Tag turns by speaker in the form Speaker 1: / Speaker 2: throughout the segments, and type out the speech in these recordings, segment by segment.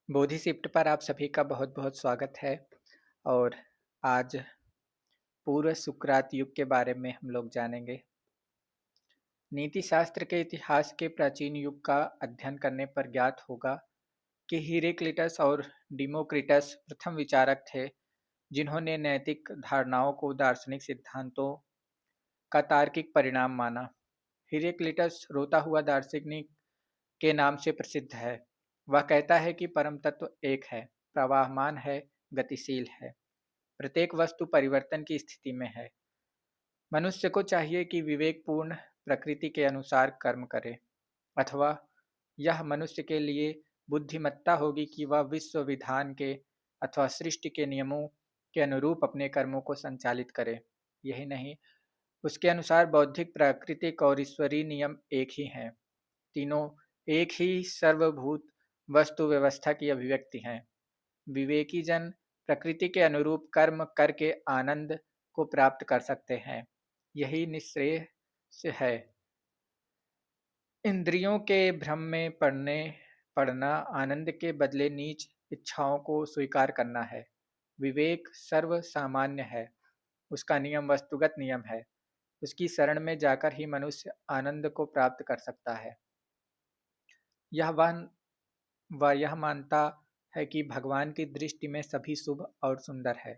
Speaker 1: बोधि shift पर आप सभी का बहुत बहुत स्वागत है। और आज पूर्व सुकरात युग के बारे में हम लोग जानेंगे। नीति शास्त्र के इतिहास के प्राचीन युग का अध्ययन करने पर ज्ञात होगा कि हिरेक्लिटस और डिमोक्रिटस प्रथम विचारक थे जिन्होंने नैतिक धारणाओं को दार्शनिक सिद्धांतों का तार्किक परिणाम माना। हिरेक्लिटस रोता हुआ दार्शनिक के नाम से प्रसिद्ध है। वह कहता है कि परम तत्व एक है, प्रवाहमान है, गतिशील है, प्रत्येक वस्तु परिवर्तन की स्थिति में है। मनुष्य को चाहिए कि विवेकपूर्ण प्रकृति के अनुसार कर्म करे, अथवा यह मनुष्य के लिए बुद्धिमत्ता होगी कि वह विश्व विधान के अथवा सृष्टि के नियमों के अनुरूप अपने कर्मों को संचालित करे। यही नहीं, उसके अनुसार बौद्धिक, प्राकृतिक और ईश्वरीय नियम एक ही हैं। तीनों एक ही सर्वभूत वस्तु व्यवस्था की अभिव्यक्ति हैं। विवेकी जन प्रकृति के अनुरूप कर्म करके आनंद को प्राप्त कर सकते हैं। यही निःश्रेयस है। इंद्रियों के भ्रम में पड़ना आनंद के बदले नीच इच्छाओं को स्वीकार करना है। विवेक सर्व सामान्य है, उसका नियम वस्तुगत नियम है। उसकी शरण में जाकर ही मनुष्य आनंद को प्राप्त कर सकता है। यह वह यह मानता है कि भगवान की दृष्टि में सभी शुभ और सुंदर है।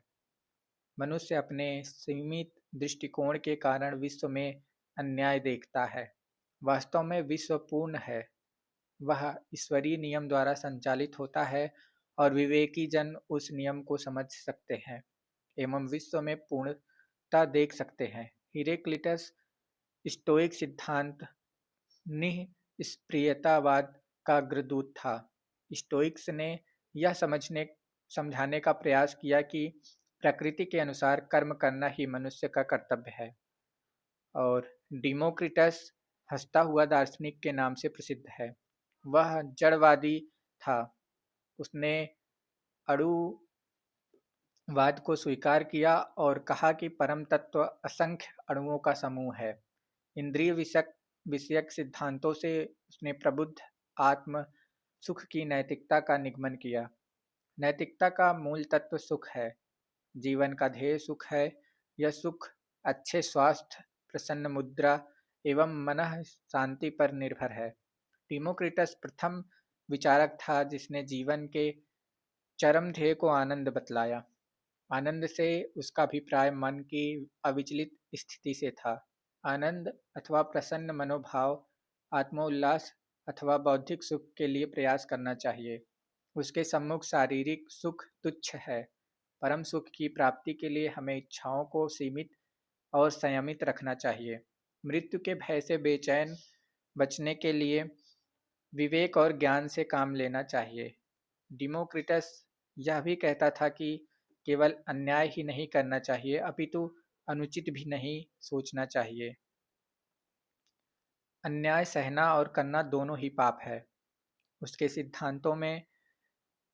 Speaker 1: मनुष्य अपने सीमित दृष्टिकोण के कारण विश्व में अन्याय देखता है। वास्तव में विश्व पूर्ण है, वह ईश्वरीय नियम द्वारा संचालित होता है और विवेकी जन उस नियम को समझ सकते हैं एवं विश्व में पूर्णता देख सकते हैं। हिरेक्लिटस स्टोइक सिद्धांत निष्क्रियतावाद का अग्रदूत था। स्टोइक्स ने यह समझाने का प्रयास किया कि प्रकृति के अनुसार कर्म करना ही मनुष्य का कर्तव्य है। और डिमोक्रिटस हंसता हुआ दार्शनिक के नाम से प्रसिद्ध है। वह जड़वादी था। उसने अणुवाद को स्वीकार किया और कहा कि परम तत्व असंख्य अणुओं का समूह है। इंद्रिय विषयक सिद्धांतों से उसने प्रबुद्ध आत्म सुख की नैतिकता का निगमन किया। नैतिकता का मूल तत्व सुख है। जीवन का ध्येय सुख है। यह सुख अच्छे स्वास्थ्य, प्रसन्न मुद्रा एवं मनः शांति पर निर्भर है। डिमोक्रिटस प्रथम विचारक था जिसने जीवन के चरम ध्येय को आनंद बतलाया। आनंद से उसका अभिप्राय मन की अविचलित स्थिति से था। आनंद अथवा प्रसन्न मनोभाव, आत्मोल्लास अथवा बौद्धिक सुख के लिए प्रयास करना चाहिए। उसके सम्मुख शारीरिक सुख तुच्छ है। परम सुख की प्राप्ति के लिए हमें इच्छाओं को सीमित और संयमित रखना चाहिए। मृत्यु के भय से बेचैन बचने के लिए विवेक और ज्ञान से काम लेना चाहिए। डिमोक्रिटस यह भी कहता था कि केवल अन्याय ही नहीं करना चाहिए, अपितु अनुचित भी नहीं सोचना चाहिए। अन्याय सहना और करना दोनों ही पाप है। उसके सिद्धांतों में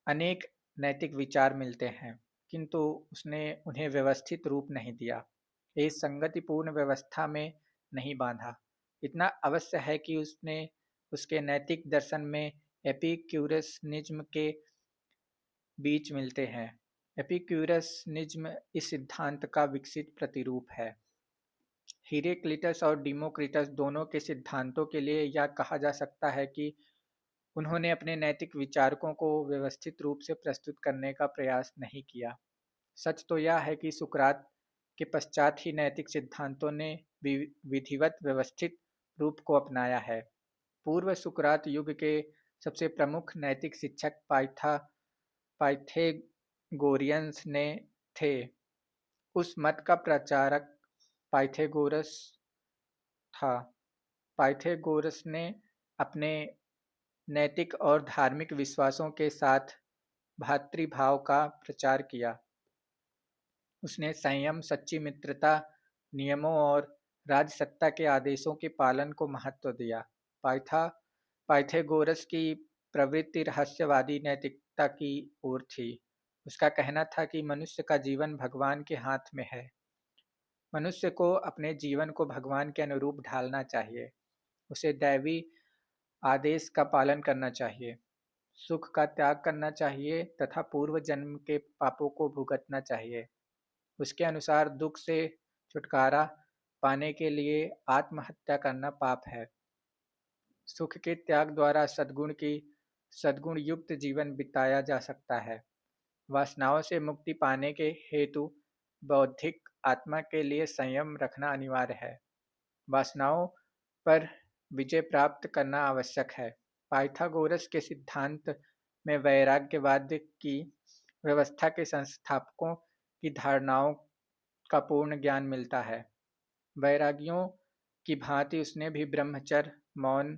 Speaker 1: अनेक नैतिक विचार मिलते हैं, किंतु उसने उन्हें व्यवस्थित रूप नहीं दिया। एक संगतिपूर्ण व्यवस्था में नहीं बांधा। इतना अवश्य है कि उसने उसके नैतिक दर्शन में एपिक्यूरसनिज्म के बीच मिलते हैं। एपिक्यूरसनिज्म इस सिद्धांत का विकसित प्रतिरूप है। हिरेक्लिटस और डिमोक्रिटस दोनों के सिद्धांतों के लिए यह कहा जा सकता है कि उन्होंने अपने नैतिक विचारकों को व्यवस्थित रूप से प्रस्तुत करने का प्रयास नहीं किया। सच तो यह है कि सुकरात के पश्चात ही नैतिक सिद्धांतों ने विधिवत व्यवस्थित रूप को अपनाया है। पूर्व सुकरात युग के सबसे प्रमुख नैतिक शिक्षक पाइथेगोरियंस ने थे। उस मत का प्रचारक पाइथेगोरस था। पाइथेगोरस ने अपने नैतिक और धार्मिक विश्वासों के साथ भ्रातृभाव का प्रचार किया। उसने संयम, सच्ची मित्रता, नियमों और राजसत्ता के आदेशों के पालन को महत्व दिया। पाइथागोरस की प्रवृत्ति रहस्यवादी नैतिकता की ओर थी। उसका कहना था कि मनुष्य का जीवन भगवान के हाथ में है। मनुष्य को अपने जीवन को भगवान के अनुरूप ढालना चाहिए। उसे दैवी आदेश का पालन करना चाहिए। सुख का त्याग करना चाहिए तथा पूर्व जन्म के पापों को भुगतना चाहिए। उसके अनुसार दुख से छुटकारा पाने के लिए आत्महत्या करना पाप है। सुख के त्याग द्वारा सद्गुण युक्त जीवन बिताया जा सकता है। वासनाओं से मुक्ति पाने के हेतु बौद्धिक आत्मा के लिए संयम रखना अनिवार्य है। वासनाओं पर विजय प्राप्त करना आवश्यक है। पाइथागोरस के सिद्धांत में वैराग्यवाद की व्यवस्था के संस्थापकों की धारणाओं का पूर्ण ज्ञान मिलता है। वैरागियों की भांति उसने भी ब्रह्मचर्य, मौन,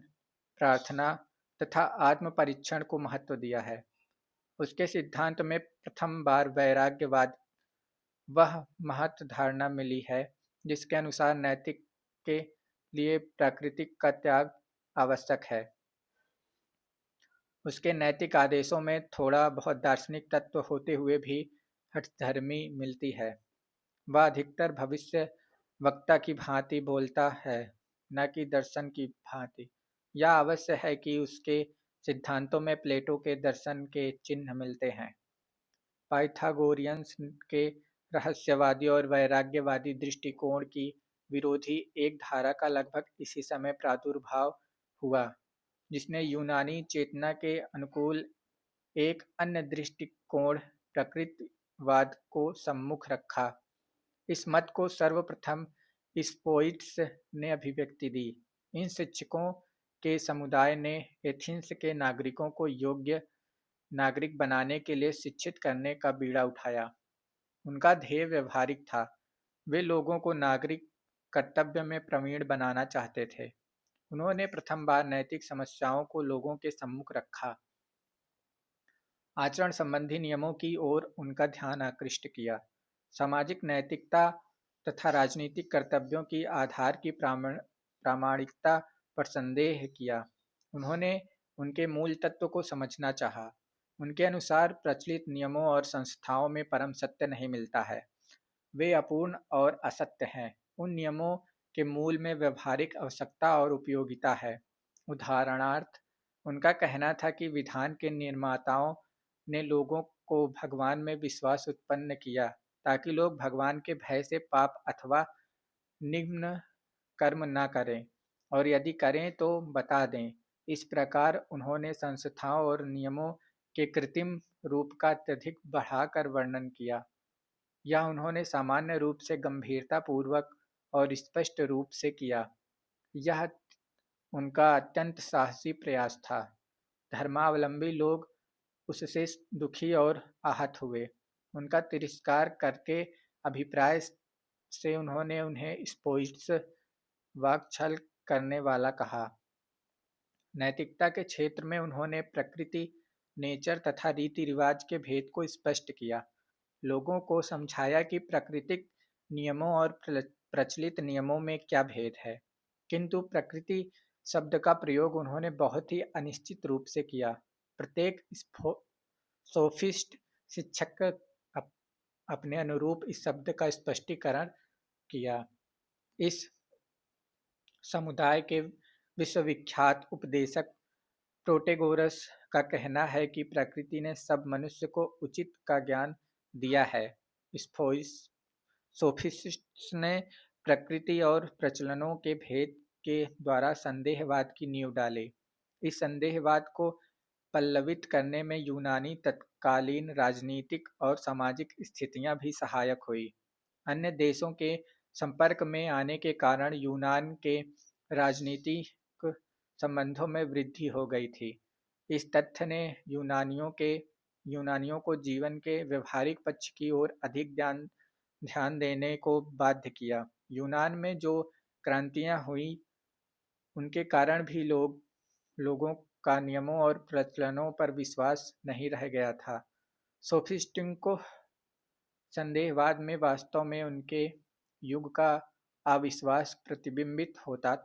Speaker 1: प्रार्थना तथा आत्म परीक्षण को महत्व दिया है। उसके सिद्धांत में प्रथम बार वैराग्यवाद वह महत्व धारणा मिली है जिसके अनुसार नैतिक के लिए प्राकृतिक का त्याग आवश्यक है। उसके नैतिक आदेशों में थोड़ा बहुत दार्शनिक तत्व होते हुए भी हठधर्मी मिलती है। वह अधिकतर भविष्य वक्ता की भांति बोलता है, न कि दर्शन की भांति। यह अवश्य है कि उसके सिद्धांतों में प्लेटो के दर्शन के चिन्ह मिलते हैं। पाइथागोरियंस के रहस्यवादी और वैराग्यवादी दृष्टिकोण की विरोधी एक धारा का लगभग इसी समय प्रादुर्भाव हुआ, जिसने यूनानी चेतना के अनुकूल एक अन्य दृष्टिकोण प्रकृतिवाद को सम्मुख रखा। इस मत को सर्वप्रथम स्टोइक्स ने अभिव्यक्ति दी। इन शिक्षकों के समुदाय ने एथेंस के नागरिकों को योग्य नागरिक बनाने के लिए शिक्षित करने का बीड़ा उठाया। उनका ध्येय व्यवहारिक था। वे लोगों को नागरिक कर्तव्य में प्रवीण बनाना चाहते थे। उन्होंने प्रथम बार नैतिक समस्याओं को लोगों के सम्मुख रखा, आचरण संबंधी नियमों की ओर उनका ध्यान आकृष्ट किया। सामाजिक नैतिकता तथा राजनीतिक कर्तव्यों की आधार की प्रामाणिकता पर संदेह किया। उन्होंने उनके मूल तत्व को समझना चाहा। उनके अनुसार प्रचलित नियमों और संस्थाओं में परम सत्य नहीं मिलता है, वे अपूर्ण और असत्य हैं। उन नियमों के मूल में व्यवहारिक आवश्यकता और उपयोगिता है। उदाहरणार्थ, उनका कहना था कि विधान के निर्माताओं ने लोगों को भगवान में विश्वास उत्पन्न किया ताकि लोग भगवान के भय से पाप अथवा निम्न कर्म न करें, और यदि करें तो बता दें। इस प्रकार उन्होंने संस्थाओं और नियमों के कृत्रिम रूप का अत्यधिक बढ़ाकर वर्णन किया। यह उन्होंने सामान्य रूप से गंभीरतापूर्वक और स्पष्ट रूप से किया। यह उनका अत्यंत साहसी प्रयास था। धर्मावलंबी लोग उससे दुखी और आहत हुए। उनका तिरस्कार करके अभिप्राय से उन्होंने उन्हें स्टोइक्स वाकछल करने वाला कहा। नैतिकता के क्षेत्र में उन्होंने प्रकृति, नेचर तथा रीति रिवाज के भेद को स्पष्ट किया। लोगों को समझाया कि प्राकृतिक नियमों और प्रचलित नियमों में क्या भेद है। किंतु प्रकृति शब्द का प्रयोग उन्होंने बहुत ही अनिश्चित रूप से किया। प्रत्येक सोफिस्ट शिक्षक अपने अनुरूप इस शब्द का स्पष्टीकरण किया। इस समुदाय के विश्वविख्यात उपदेशक प्रोटेगोरस का कहना है कि प्रकृति ने सब मनुष्य को उचित का ज्ञान दिया है। सोफिस्ट्स ने प्रकृति और प्रचलनों के भेद के द्वारा संदेहवाद की नींव डाली। इस संदेहवाद को पल्लवित करने में यूनानी तत्कालीन राजनीतिक और सामाजिक स्थितियां भी सहायक हुई। अन्य देशों के संपर्क में आने के कारण यूनान के राजनीतिक संबंधों में वृद्धि हो गई थी। इस तथ्य ने यूनानियों को जीवन के व्यवहारिक पक्ष की ओर अधिक ध्यान देने को बाध्य किया। यूनान में जो क्रांतियां हुई उनके कारण भी लोगों का नियमों और प्रचलनों पर विश्वास नहीं रह गया था। सोफिस्टों को संदेहवाद में वास्तव में उनके युग का अविश्वास प्रतिबिंबित होता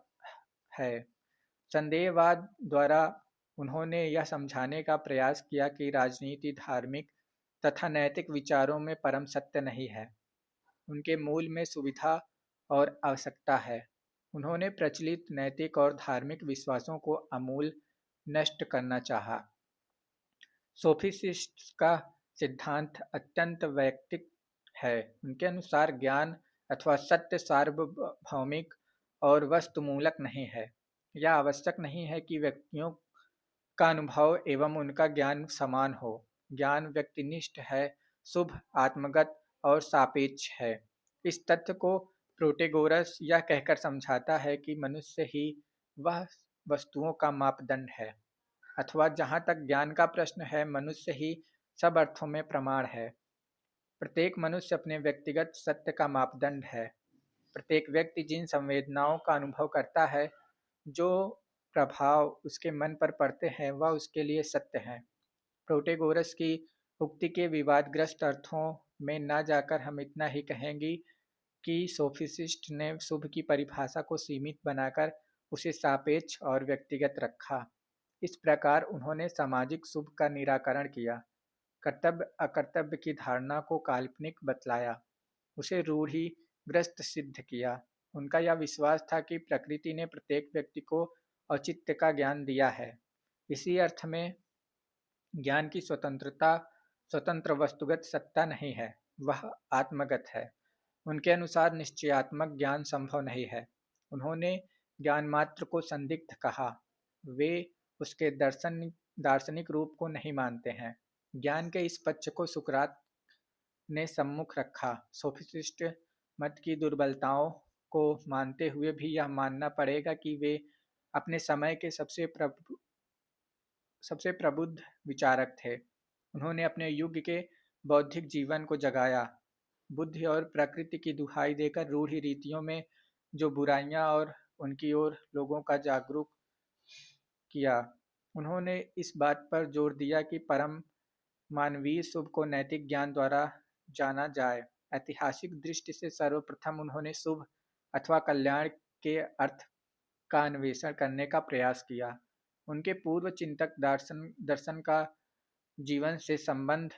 Speaker 1: है। संदेहवाद द्वारा उन्होंने यह समझाने का प्रयास किया कि राजनीति धार्मिक तथा नैतिक विचारों में परम सत्य नहीं है, उनके मूल में सुविधा और आवश्यकता है। उन्होंने प्रचलित नैतिक और धार्मिक विश्वासों को आमूल नष्ट करना चाहा। सोफिस्टिक्स का सिद्धांत अत्यंत वैयक्तिक है। उनके अनुसार ज्ञान अथवा सत्य सार्वभौमिक और वस्तुमूलक नहीं है। यह आवश्यक नहीं है कि व्यक्तियों का अनुभव एवं उनका ज्ञान समान हो। ज्ञान व्यक्तिनिष्ठ है, शुभ, आत्मगत और सापेक्ष है। इस तथ्य को प्रोटेगोरस यह कहकर समझाता है कि मनुष्य ही वह वस्तुओं का मापदंड है, अथवा जहाँ तक ज्ञान का प्रश्न है, मनुष्य ही सब अर्थों में प्रमाण है। प्रत्येक मनुष्य अपने व्यक्तिगत सत्य का मापदंड है। प्रत्येक व्यक्ति जिन संवेदनाओं का अनुभव करता है, जो प्रभाव उसके मन पर पड़ते हैं, वह उसके लिए सत्य है। प्रोटेगोरस की उक्ति के विवादग्रस्त अर्थों में न जाकर हम इतना ही कहेंगे कि सोफिस्ट ने शुभ की परिभाषा को सीमित बनाकर उसे सापेक्ष और व्यक्तिगत रखा। इस प्रकार उन्होंने सामाजिक शुभ का निराकरण किया, कर्तव्य अकर्तव्य की धारणा को काल्पनिक बतलाया, उसे रूढ़िग्रस्त सिद्ध किया। उनका यह विश्वास था कि प्रकृति ने प्रत्येक व्यक्ति को औचित्य का ज्ञान दिया है। इसी अर्थ में ज्ञान की स्वतंत्रता स्वतंत्र वस्तुगत सत्ता नहीं है, वह आत्मगत है। उनके अनुसार निश्चयात्मक ज्ञान संभव नहीं है। उन्होंने ज्ञान मात्र को संदिग्ध कहा। वे उसके दार्शनिक रूप को नहीं मानते हैं। ज्ञान के इस पक्ष को सुकरात ने सम्मुख रखा। सोफिस्ट मत की दुर्बलताओं को मानते हुए भी यह मानना पड़ेगा कि वे अपने समय के सबसे प्रबुद्ध विचारक थे। उन्होंने अपने युग के बौद्धिक जीवन को जगाया, बुद्धि और प्रकृति की दुहाई देकर रूढ़ि रीतियों में जो बुराइयां और उनकी ओर लोगों का जागरूक किया। उन्होंने इस बात पर जोर दिया कि परम मानवीय शुभ को नैतिक ज्ञान द्वारा जाना जाए। ऐतिहासिक दृष्टि से सर्वप्रथम उन्होंने शुभ अथवा कल्याण के अर्थ का अन्वेषण करने का प्रयास किया। उनके पूर्व चिंतक दर्शन दर्शन का जीवन से संबंध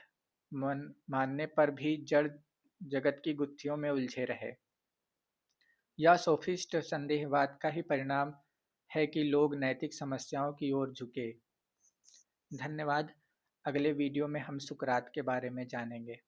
Speaker 1: मानने पर भी जड़ जगत की गुत्थियों में उलझे रहे। यह सोफिस्ट संदेहवाद का ही परिणाम है कि लोग नैतिक समस्याओं की ओर झुके। धन्यवाद। अगले वीडियो में हम सुकरात के बारे में जानेंगे।